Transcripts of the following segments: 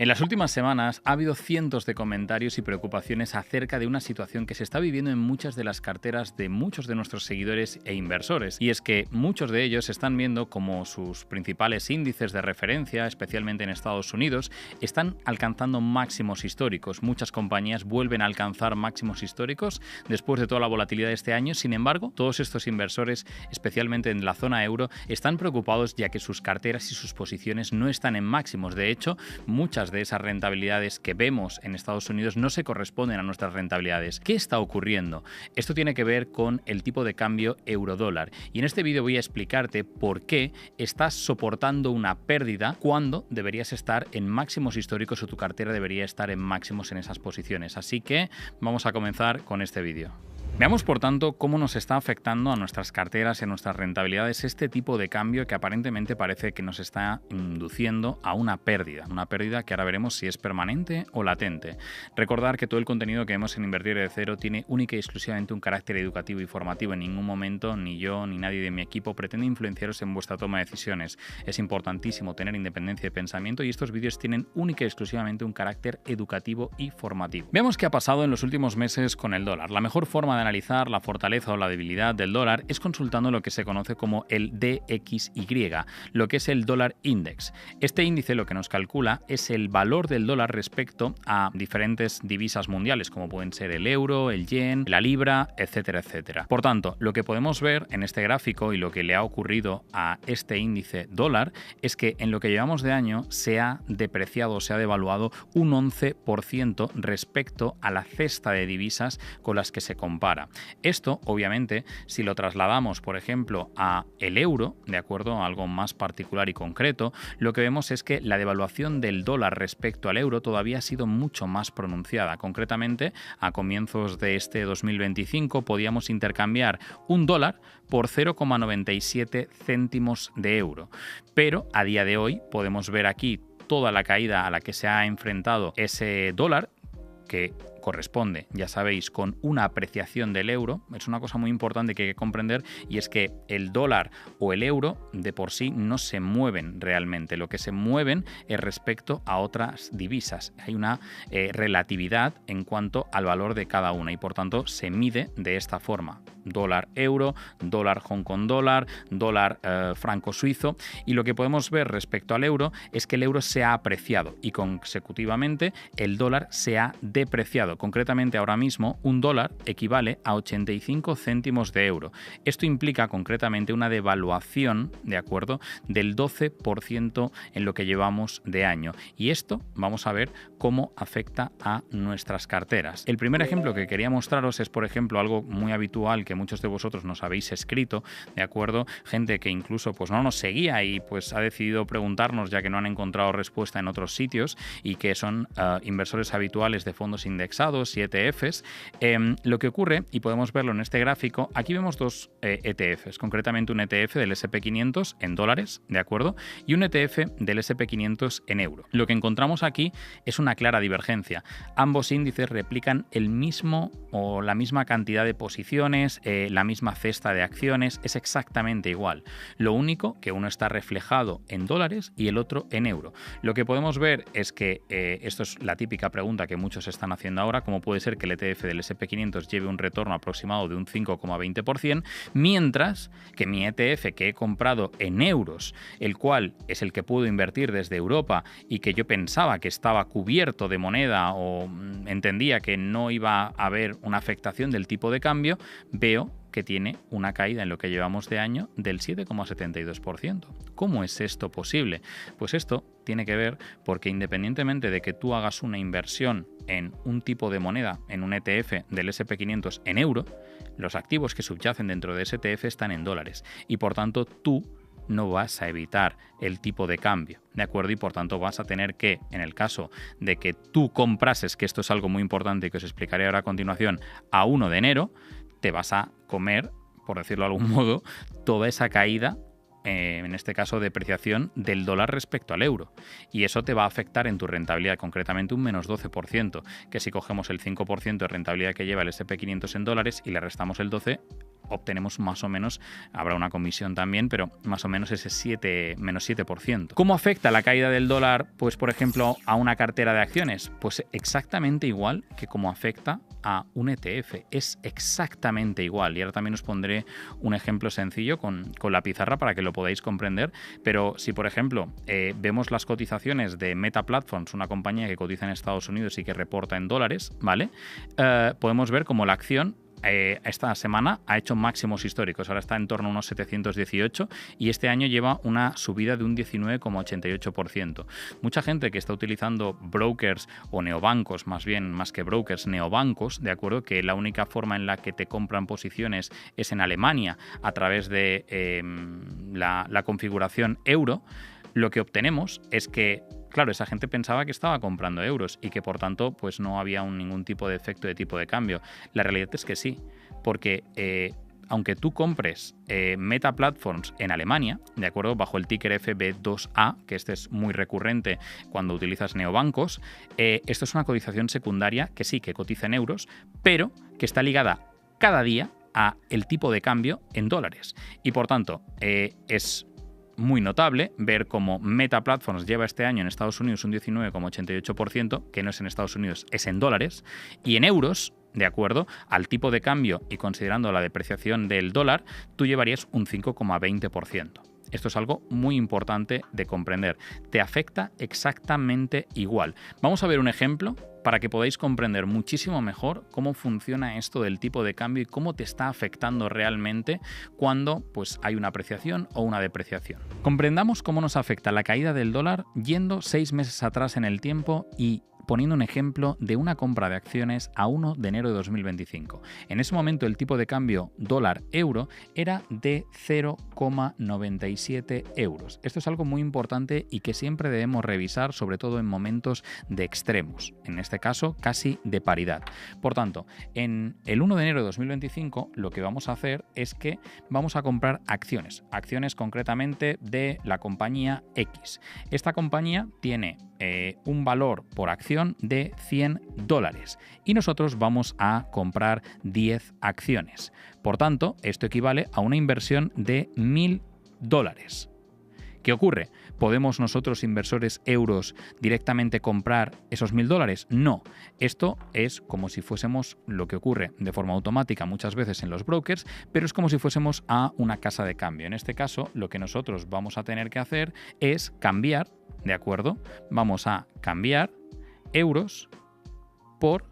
En las últimas semanas ha habido cientos de comentarios y preocupaciones acerca de una situación que se está viviendo en muchas de las carteras de muchos de nuestros seguidores e inversores. Y es que muchos de ellos están viendo como sus principales índices de referencia, especialmente en Estados Unidos, están alcanzando máximos históricos. Muchas compañías vuelven a alcanzar máximos históricos después de toda la volatilidad de este año. Sin embargo, todos estos inversores, especialmente en la zona euro, están preocupados ya que sus carteras y sus posiciones no están en máximos. De hecho, muchas de esas rentabilidades que vemos en Estados Unidos no se corresponden a nuestras rentabilidades. ¿Qué está ocurriendo? Esto tiene que ver con el tipo de cambio euro-dólar. Y en este vídeo voy a explicarte por qué estás soportando una pérdida cuando deberías estar en máximos históricos o tu cartera debería estar en máximos en esas posiciones. Así que vamos a comenzar con este vídeo. Veamos, por tanto, cómo nos está afectando a nuestras carteras y a nuestras rentabilidades este tipo de cambio que aparentemente parece que nos está induciendo a una pérdida que ahora veremos si es permanente o latente. Recordar que todo el contenido que vemos en Invertir de Cero tiene única y exclusivamente un carácter educativo y formativo. En ningún momento ni yo ni nadie de mi equipo pretende influenciaros en vuestra toma de decisiones. Es importantísimo tener independencia de pensamiento y estos vídeos tienen única y exclusivamente un carácter educativo y formativo. Veamos qué ha pasado en los últimos meses con el dólar. La mejor forma de analizar la fortaleza o la debilidad del dólar es consultando lo que se conoce como el DXY, lo que es el Dollar Index. Este índice lo que nos calcula es el valor del dólar respecto a diferentes divisas mundiales, como pueden ser el euro, el yen, la libra, etcétera, etcétera. Por tanto, lo que podemos ver en este gráfico y lo que le ha ocurrido a este índice dólar es que en lo que llevamos de año se ha depreciado, se ha devaluado un 11% respecto a la cesta de divisas con las que se compara. Esto, obviamente, si lo trasladamos, por ejemplo, a el euro, de acuerdo a algo más particular y concreto, lo que vemos es que la devaluación del dólar respecto al euro todavía ha sido mucho más pronunciada. Concretamente, a comienzos de este 2025 podíamos intercambiar un dólar por 0,97 céntimos de euro. Pero a día de hoy podemos ver aquí toda la caída a la que se ha enfrentado ese dólar, que corresponde, ya sabéis, con una apreciación del euro. Es una cosa muy importante que hay que comprender y es que el dólar o el euro de por sí no se mueven realmente. Lo que se mueven es respecto a otras divisas. Hay una relatividad en cuanto al valor de cada una y por tanto se mide de esta forma. Dólar euro, dólar Hong Kong dólar, dólar franco suizo, y lo que podemos ver respecto al euro es que el euro se ha apreciado y consecutivamente el dólar se ha depreciado. Concretamente ahora mismo un dólar equivale a 85 céntimos de euro. Esto implica concretamente una devaluación, ¿de acuerdo?, del 12% en lo que llevamos de año. Y esto vamos a ver cómo afecta a nuestras carteras. El primer ejemplo que quería mostraros es, por ejemplo, algo muy habitual que muchos de vosotros nos habéis escrito, ¿de acuerdo? Gente que incluso pues no nos seguía y pues ha decidido preguntarnos ya que no han encontrado respuesta en otros sitios y que son inversores habituales de fondos indexados y ETFs. Lo que ocurre, y podemos verlo en este gráfico, aquí vemos dos ETFs, concretamente un ETF del SP500 en dólares, ¿de acuerdo? Y un ETF del SP500 en euro. Lo que encontramos aquí es una clara divergencia. Ambos índices replican el mismo o la misma cantidad de posiciones, la misma cesta de acciones, es exactamente igual. Lo único que uno está reflejado en dólares y el otro en euro. Lo que podemos ver es que esto es la típica pregunta que muchos están haciendo ahora: ¿cómo puede ser que el ETF del SP500 lleve un retorno aproximado de un 5,20%, mientras que mi ETF que he comprado en euros, el cual es el que puedo invertir desde Europa y que yo pensaba que estaba cubierto de moneda o entendía que no iba a haber una afectación del tipo de cambio, veo que tiene una caída en lo que llevamos de año del 7,72%. ¿Cómo es esto posible? Pues esto tiene que ver porque independientemente de que tú hagas una inversión en un tipo de moneda, en un ETF del SP500 en euro, los activos que subyacen dentro de ese ETF están en dólares y por tanto tú no vas a evitar el tipo de cambio, ¿de acuerdo? Y por tanto vas a tener que, en el caso de que tú comprases, que esto es algo muy importante y que os explicaré ahora a continuación, a 1 de enero, te vas a comer, por decirlo de algún modo, toda esa caída, en este caso depreciación del dólar respecto al euro. Y eso te va a afectar en tu rentabilidad, concretamente un menos 12%, que si cogemos el 5% de rentabilidad que lleva el SP500 en dólares y le restamos el 12%, obtenemos más o menos, habrá una comisión también, pero más o menos ese menos 7%. ¿Cómo afecta la caída del dólar, pues por ejemplo, a una cartera de acciones? Pues exactamente igual que como afecta a un ETF. Es exactamente igual. Y ahora también os pondré un ejemplo sencillo con la pizarra para que lo podáis comprender. Pero si, por ejemplo, vemos las cotizaciones de Meta Platforms, una compañía que cotiza en Estados Unidos y que reporta en dólares, ¿vale? Podemos ver cómo la acción esta semana ha hecho máximos históricos, ahora está en torno a unos 718 y este año lleva una subida de un 19,88%. Mucha gente que está utilizando brokers o neobancos, más bien, más que brokers, neobancos, de acuerdo, que la única forma en la que te compran posiciones es en Alemania a través de la configuración euro, lo que obtenemos es que, claro, esa gente pensaba que estaba comprando euros y que por tanto pues no había ningún tipo de efecto de tipo de cambio. La realidad es que sí, porque aunque tú compres Meta Platforms en Alemania, ¿de acuerdo? Bajo el ticker FB2A, que este es muy recurrente cuando utilizas neobancos, esto es una cotización secundaria que sí, que cotiza en euros, pero que está ligada cada día a el tipo de cambio en dólares. Y por tanto, es muy notable ver cómo Meta Platforms lleva este año en Estados Unidos un 19,88%, que no es en Estados Unidos, es en dólares, y en euros, de acuerdo, al tipo de cambio y considerando la depreciación del dólar, tú llevarías un 5,20%. Esto es algo muy importante de comprender. Te afecta exactamente igual. Vamos a ver un ejemplo para que podáis comprender muchísimo mejor cómo funciona esto del tipo de cambio y cómo te está afectando realmente cuando pues, hay una apreciación o una depreciación. Comprendamos cómo nos afecta la caída del dólar yendo 6 meses atrás en el tiempo y poniendo un ejemplo de una compra de acciones a 1 de enero de 2025. En ese momento el tipo de cambio dólar-euro era de 0,97 euros. Esto es algo muy importante y que siempre debemos revisar, sobre todo en momentos de extremos, en este caso casi de paridad. Por tanto, en el 1 de enero de 2025 lo que vamos a hacer es que vamos a comprar acciones concretamente de la compañía X. Esta compañía tiene un valor por acción de $100 y nosotros vamos a comprar 10 acciones. Por tanto, esto equivale a una inversión de $1.000. ¿Qué ocurre? ¿Podemos nosotros, inversores euros, directamente comprar esos $1.000? No. Esto es como si fuésemos lo que ocurre de forma automática muchas veces en los brokers, pero es como si fuésemos a una casa de cambio. En este caso, lo que nosotros vamos a tener que hacer es cambiar, ¿de acuerdo? Vamos a cambiar euros por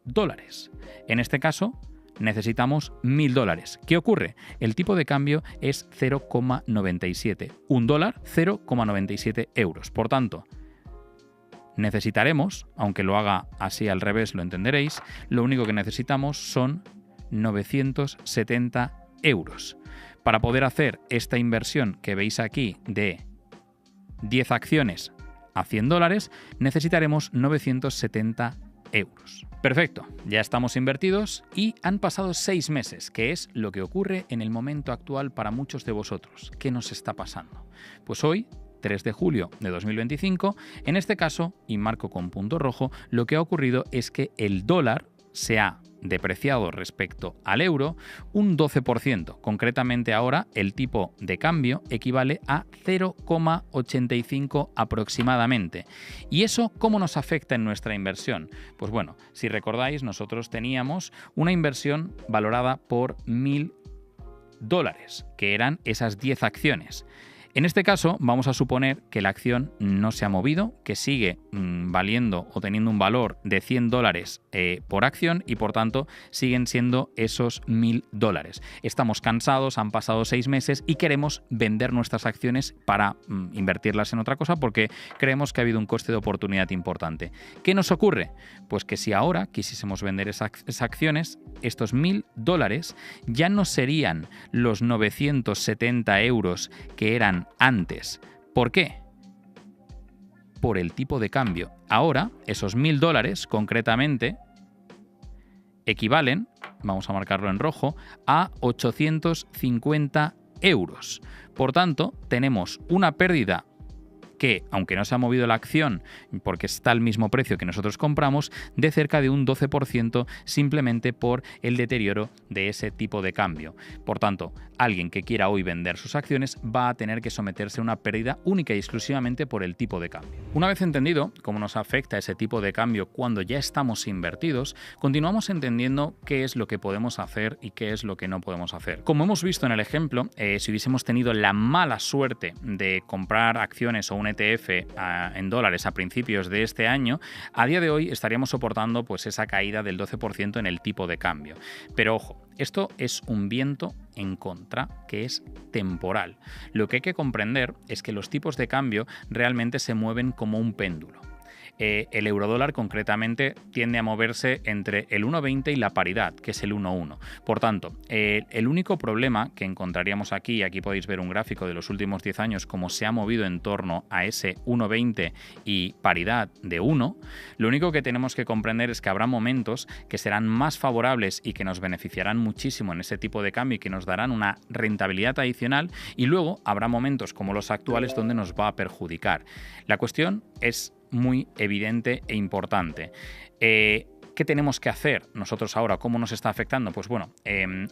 dólares. En este caso, necesitamos $1.000. ¿Qué ocurre? El tipo de cambio es 0,97. Un dólar, 0,97 euros. Por tanto, necesitaremos, aunque lo haga así al revés, lo entenderéis, lo único que necesitamos son 970 euros. Para poder hacer esta inversión que veis aquí de 10 acciones a $100, necesitaremos 970 euros. Perfecto, ya estamos invertidos y han pasado 6 meses, que es lo que ocurre en el momento actual para muchos de vosotros. ¿Qué nos está pasando? Pues hoy, 3 de julio de 2025, en este caso, y marco con punto rojo, lo que ha ocurrido es que el dólar se ha depreciado respecto al euro un 12%. Concretamente ahora el tipo de cambio equivale a 0,85 aproximadamente. ¿Y eso cómo nos afecta en nuestra inversión? Pues bueno, si recordáis, nosotros teníamos una inversión valorada por $1.000, que eran esas 10 acciones. En este caso, vamos a suponer que la acción no se ha movido, que sigue valiendo o teniendo un valor de $100 por acción y, por tanto, siguen siendo esos $1.000. Estamos cansados, han pasado 6 meses y queremos vender nuestras acciones para invertirlas en otra cosa porque creemos que ha habido un coste de oportunidad importante. ¿Qué nos ocurre? Pues que si ahora quisiésemos vender esas acciones, estos $1.000 ya no serían los 970 euros que eran antes. ¿Por qué? Por el tipo de cambio. Ahora, esos $1.000 concretamente equivalen, vamos a marcarlo en rojo, a 850 euros. Por tanto, tenemos una pérdida que, aunque no se ha movido la acción porque está al mismo precio que nosotros compramos, de cerca de un 12% simplemente por el deterioro de ese tipo de cambio. Por tanto, alguien que quiera hoy vender sus acciones va a tener que someterse a una pérdida única y exclusivamente por el tipo de cambio. Una vez entendido cómo nos afecta ese tipo de cambio cuando ya estamos invertidos, continuamos entendiendo qué es lo que podemos hacer y qué es lo que no podemos hacer. Como hemos visto en el ejemplo, si hubiésemos tenido la mala suerte de comprar acciones o un ETF en dólares a principios de este año, a día de hoy estaríamos soportando pues esa caída del 12% en el tipo de cambio. Pero ojo, esto es un viento en contra que es temporal. Lo que hay que comprender es que los tipos de cambio realmente se mueven como un péndulo. El eurodólar concretamente tiende a moverse entre el 1,20 y la paridad, que es el 1,1. Por tanto, el único problema que encontraríamos aquí podéis ver un gráfico de los últimos 10 años, cómo se ha movido en torno a ese 1,20 y paridad de 1, lo único que tenemos que comprender es que habrá momentos que serán más favorables y que nos beneficiarán muchísimo en ese tipo de cambio y que nos darán una rentabilidad adicional, y luego habrá momentos como los actuales donde nos va a perjudicar. La cuestión es muy evidente e importante. ¿Qué tenemos que hacer nosotros ahora? ¿Cómo nos está afectando? Pues bueno,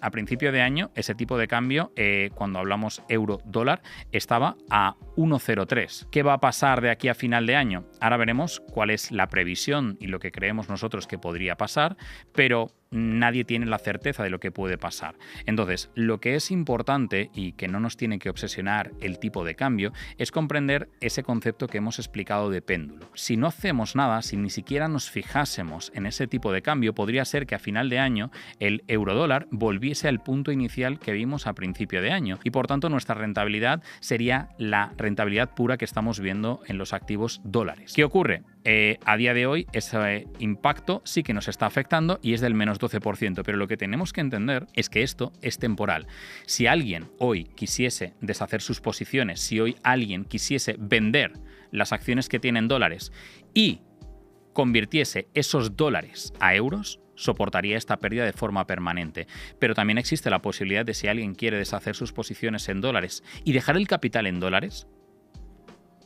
a principio de año ese tipo de cambio, cuando hablamos euro-dólar, estaba a 1,03. ¿Qué va a pasar de aquí a final de año? Ahora veremos cuál es la previsión y lo que creemos nosotros que podría pasar, pero nadie tiene la certeza de lo que puede pasar. Entonces, lo que es importante y que no nos tiene que obsesionar el tipo de cambio es comprender ese concepto que hemos explicado de péndulo. Si no hacemos nada, si ni siquiera nos fijásemos en ese tipo de cambio, podría ser que a final de año el eurodólar volviese al punto inicial que vimos a principio de año y por tanto nuestra rentabilidad sería la rentabilidad pura que estamos viendo en los activos dólares. ¿Qué ocurre? A día de hoy ese impacto sí que nos está afectando y es del menos 12%, pero lo que tenemos que entender es que esto es temporal. Si alguien hoy quisiese deshacer sus posiciones, si hoy alguien quisiese vender las acciones que tiene en dólares y convirtiese esos dólares a euros, soportaría esta pérdida de forma permanente. Pero también existe la posibilidad de si alguien quiere deshacer sus posiciones en dólares y dejar el capital en dólares,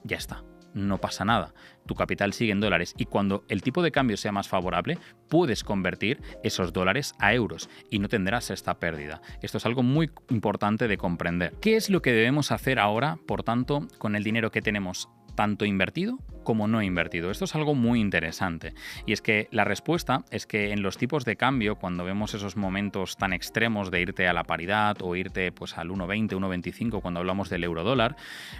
ya está. No pasa nada, tu capital sigue en dólares y cuando el tipo de cambio sea más favorable puedes convertir esos dólares a euros y no tendrás esta pérdida. Esto es algo muy importante de comprender. ¿Qué es lo que debemos hacer ahora, por tanto, con el dinero que tenemos tanto invertido como no invertido? Esto es algo muy interesante y es que la respuesta es que en los tipos de cambio, cuando vemos esos momentos tan extremos de irte a la paridad o irte pues al 1,20, 1,25 cuando hablamos del eurodólar,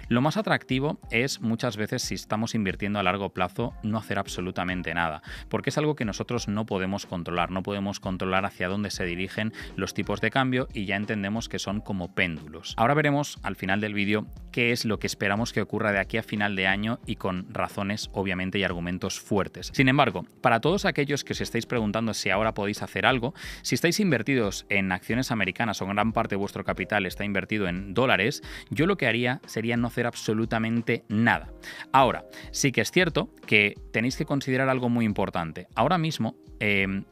lo más atractivo es muchas veces, si estamos invirtiendo a largo plazo, no hacer absolutamente nada, porque es algo que nosotros no podemos controlar, no podemos controlar hacia dónde se dirigen los tipos de cambio y ya entendemos que son como péndulos. Ahora veremos al final del vídeo qué es lo que esperamos que ocurra de aquí a final de año y con razones obviamente y argumentos fuertes. Sin embargo, para todos aquellos que os estáis preguntando si ahora podéis hacer algo, si estáis invertidos en acciones americanas o gran parte de vuestro capital está invertido en dólares, yo lo que haría sería no hacer absolutamente nada. Ahora, sí que es cierto que tenéis que considerar algo muy importante. Ahora mismo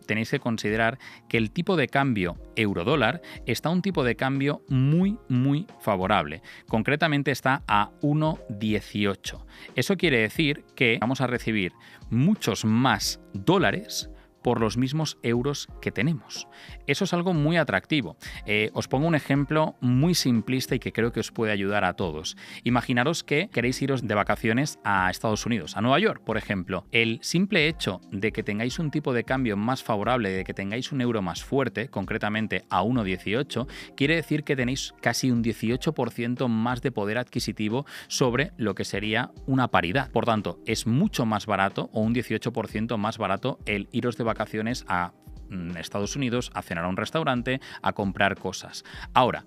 tenéis que considerar que el tipo de cambio euro-dólar está a un tipo de cambio muy favorable. Concretamente está a 1,18. Eso quiere decir que vamos a recibir muchos más dólares por los mismos euros que tenemos. Eso es algo muy atractivo. Os pongo un ejemplo muy simplista y que creo que os puede ayudar a todos. Imaginaros que queréis iros de vacaciones a Estados Unidos, a Nueva York, por ejemplo. El simple hecho de que tengáis un tipo de cambio más favorable, de que tengáis un euro más fuerte, concretamente a 1,18, quiere decir que tenéis casi un 18% más de poder adquisitivo sobre lo que sería una paridad. Por tanto, es mucho más barato o un 18% más barato el iros de vacaciones a Estados Unidos, a cenar a un restaurante, a comprar cosas. Ahora,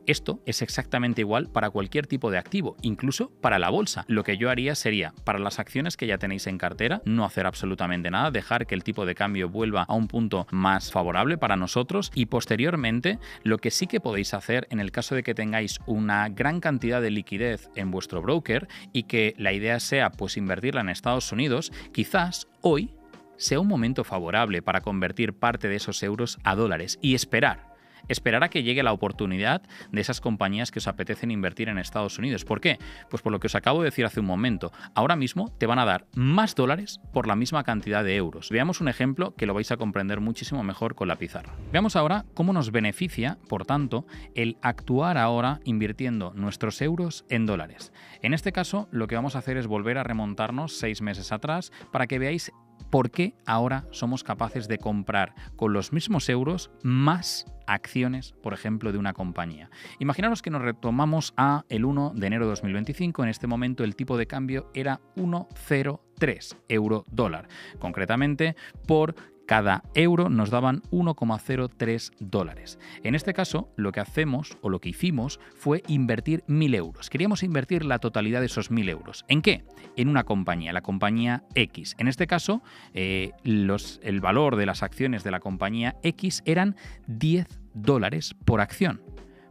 esto es exactamente igual para cualquier tipo de activo, incluso para la bolsa. Lo que yo haría sería, para las acciones que ya tenéis en cartera, no hacer absolutamente nada, dejar que el tipo de cambio vuelva a un punto más favorable para nosotros y posteriormente lo que sí que podéis hacer en el caso de que tengáis una gran cantidad de liquidez en vuestro broker y que la idea sea pues invertirla en Estados Unidos, quizás hoy sea un momento favorable para convertir parte de esos euros a dólares y esperar esperar a que llegue la oportunidad de esas compañías que os apetecen invertir en Estados Unidos. ¿Por qué? Pues por lo que os acabo de decir hace un momento. Ahora mismo te van a dar más dólares por la misma cantidad de euros. Veamos un ejemplo que lo vais a comprender muchísimo mejor con la pizarra. Veamos ahora cómo nos beneficia, por tanto, el actuar ahora invirtiendo nuestros euros en dólares. En este caso, lo que vamos a hacer es volver a remontarnos 6 meses atrás para que veáis por qué ahora somos capaces de comprar con los mismos euros más acciones, por ejemplo, de una compañía. Imaginaros que nos retomamos a el 1 de enero de 2025. En este momento el tipo de cambio era 1,03 euro-dólar. Concretamente, por cada euro nos daban 1,03 dólares. En este caso, lo que hacemos o lo que hicimos fue invertir 1.000 euros. Queríamos invertir la totalidad de esos 1.000 euros. ¿En qué? En una compañía, la compañía X. En este caso, el valor de las acciones de la compañía X eran 10 dólares por acción.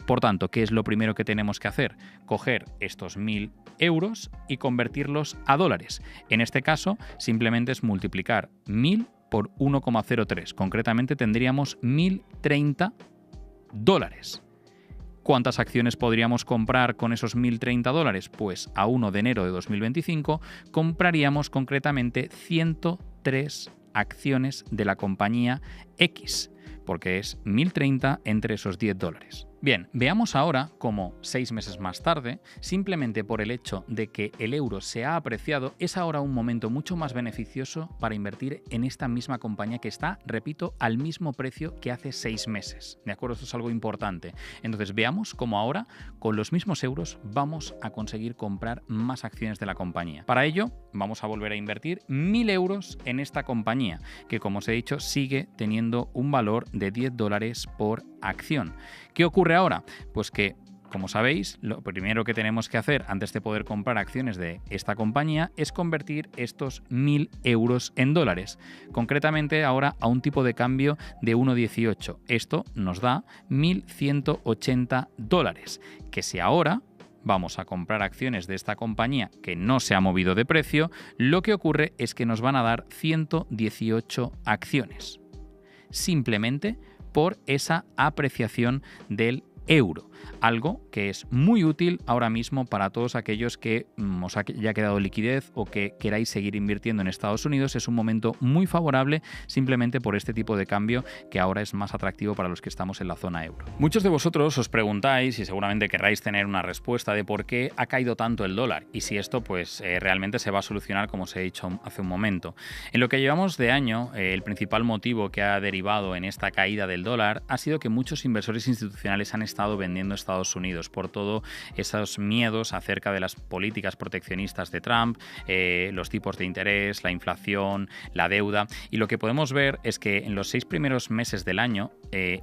Por tanto, ¿qué es lo primero que tenemos que hacer? Coger estos 1.000 euros y convertirlos a dólares. En este caso, simplemente es multiplicar 1.000 por 1,03. Concretamente tendríamos 1.030 dólares. ¿Cuántas acciones podríamos comprar con esos 1.030 dólares? Pues a 1 de enero de 2025 compraríamos concretamente 103 acciones de la compañía X, porque es 1.030 entre esos 10 dólares. Bien, veamos ahora cómo 6 meses más tarde, simplemente por el hecho de que el euro se ha apreciado, es ahora un momento mucho más beneficioso para invertir en esta misma compañía que está, repito, al mismo precio que hace 6 meses. ¿De acuerdo? Esto es algo importante. Entonces veamos cómo ahora, con los mismos euros, vamos a conseguir comprar más acciones de la compañía. Para ello, vamos a volver a invertir 1.000 euros en esta compañía, que como os he dicho, sigue teniendo un valor de 10 dólares por acción. ¿Qué ocurre ahora? Pues que, como sabéis, lo primero que tenemos que hacer antes de poder comprar acciones de esta compañía es convertir estos 1.000 euros en dólares. Concretamente ahora a un tipo de cambio de 1,18. Esto nos da 1.180 dólares, que si ahora vamos a comprar acciones de esta compañía que no se ha movido de precio, lo que ocurre es que nos van a dar 118 acciones. Simplemente por esa apreciación del euro. Algo que es muy útil ahora mismo para todos aquellos que os haya quedado liquidez o que queráis seguir invirtiendo en Estados Unidos. Es un momento muy favorable simplemente por este tipo de cambio que ahora es más atractivo para los que estamos en la zona euro. Muchos de vosotros os preguntáis y seguramente querráis tener una respuesta de por qué ha caído tanto el dólar y si esto pues realmente se va a solucionar como os he dicho hace un momento. En lo que llevamos de año, el principal motivo que ha derivado en esta caída del dólar ha sido que muchos inversores institucionales han estado vendiendo Estados Unidos por todo esos miedos acerca de las políticas proteccionistas de Trump, los tipos de interés, la inflación, la deuda, y lo que podemos ver es que en los 6 primeros meses del año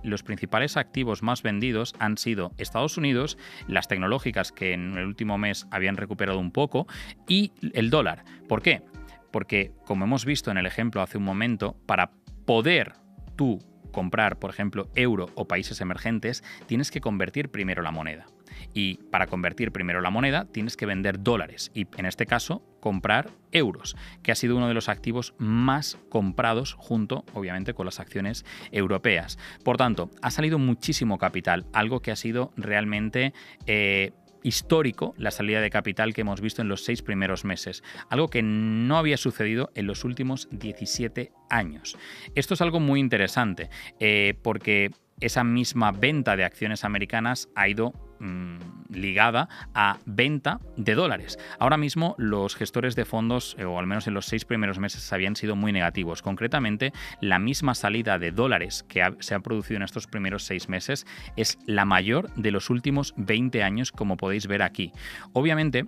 los principales activos más vendidos han sido Estados Unidos, las tecnológicas que en el último mes habían recuperado un poco y el dólar. ¿Por qué? Porque, como hemos visto en el ejemplo hace un momento, para poder tú comprar, por ejemplo, euro o países emergentes, tienes que convertir primero la moneda. Y para convertir primero la moneda, tienes que vender dólares y, en este caso, comprar euros, que ha sido uno de los activos más comprados junto, obviamente, con las acciones europeas. Por tanto, ha salido muchísimo capital, algo que ha sido realmente histórico, la salida de capital que hemos visto en los 6 primeros meses, algo que no había sucedido en los últimos 17 años. Esto es algo muy interesante porque esa misma venta de acciones americanas ha ido ligada a venta de dólares. Ahora mismo los gestores de fondos, o al menos en los 6 primeros meses, habían sido muy negativos. Concretamente, la misma salida de dólares que se ha producido en estos primeros 6 meses es la mayor de los últimos 20 años, como podéis ver aquí. Obviamente,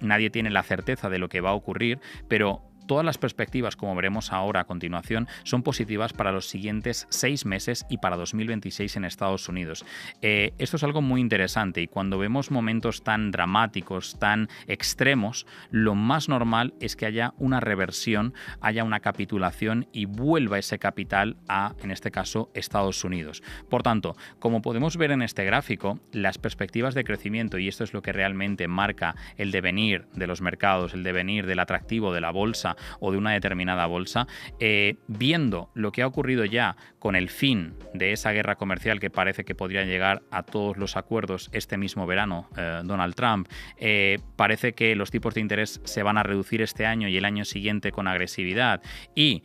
nadie tiene la certeza de lo que va a ocurrir, pero todas las perspectivas, como veremos ahora a continuación, son positivas para los siguientes 6 meses y para 2026 en Estados Unidos. Esto es algo muy interesante y cuando vemos momentos tan dramáticos, tan extremos, lo más normal es que haya una reversión, haya una capitulación y vuelva ese capital a, en este caso, Estados Unidos. Por tanto, como podemos ver en este gráfico, las perspectivas de crecimiento, y esto es lo que realmente marca el devenir de los mercados, el devenir del atractivo de la bolsa empresa o de una determinada bolsa, viendo lo que ha ocurrido ya con el fin de esa guerra comercial que parece que podría llegar a todos los acuerdos este mismo verano, Donald Trump, parece que los tipos de interés se van a reducir este año y el año siguiente con agresividad, y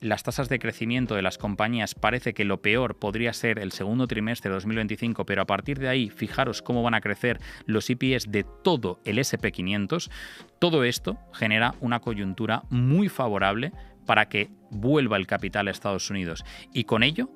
las tasas de crecimiento de las compañías parece que lo peor podría ser el segundo trimestre de 2025, pero a partir de ahí fijaros cómo van a crecer los EPS de todo el S&P 500, todo esto genera una coyuntura muy favorable para que vuelva el capital a Estados Unidos, y con ello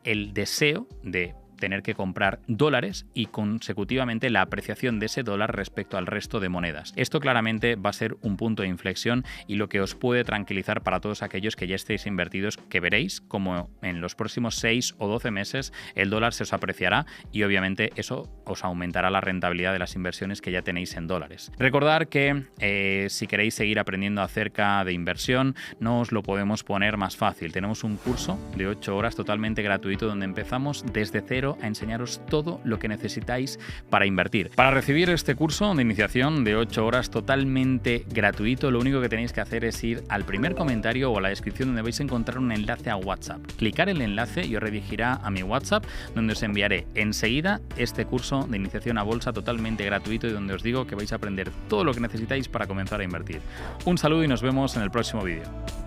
el deseo de tener que comprar dólares y consecutivamente la apreciación de ese dólar respecto al resto de monedas. Esto claramente va a ser un punto de inflexión y lo que os puede tranquilizar para todos aquellos que ya estéis invertidos, que veréis como en los próximos 6 o 12 meses el dólar se os apreciará y obviamente eso os aumentará la rentabilidad de las inversiones que ya tenéis en dólares. Recordad que si queréis seguir aprendiendo acerca de inversión, no os lo podemos poner más fácil. Tenemos un curso de 8 horas totalmente gratuito donde empezamos desde cero a enseñaros todo lo que necesitáis para invertir. Para recibir este curso de iniciación de 8 horas totalmente gratuito, lo único que tenéis que hacer es ir al primer comentario o a la descripción donde vais a encontrar un enlace a WhatsApp. Clicar el enlace y os redirigirá a mi WhatsApp, donde os enviaré enseguida este curso de iniciación a bolsa totalmente gratuito y donde os digo que vais a aprender todo lo que necesitáis para comenzar a invertir. Un saludo y nos vemos en el próximo vídeo.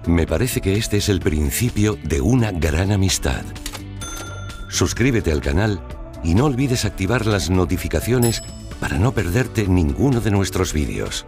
Me parece que este es el principio de una gran amistad. Suscríbete al canal y no olvides activar las notificaciones para no perderte ninguno de nuestros vídeos.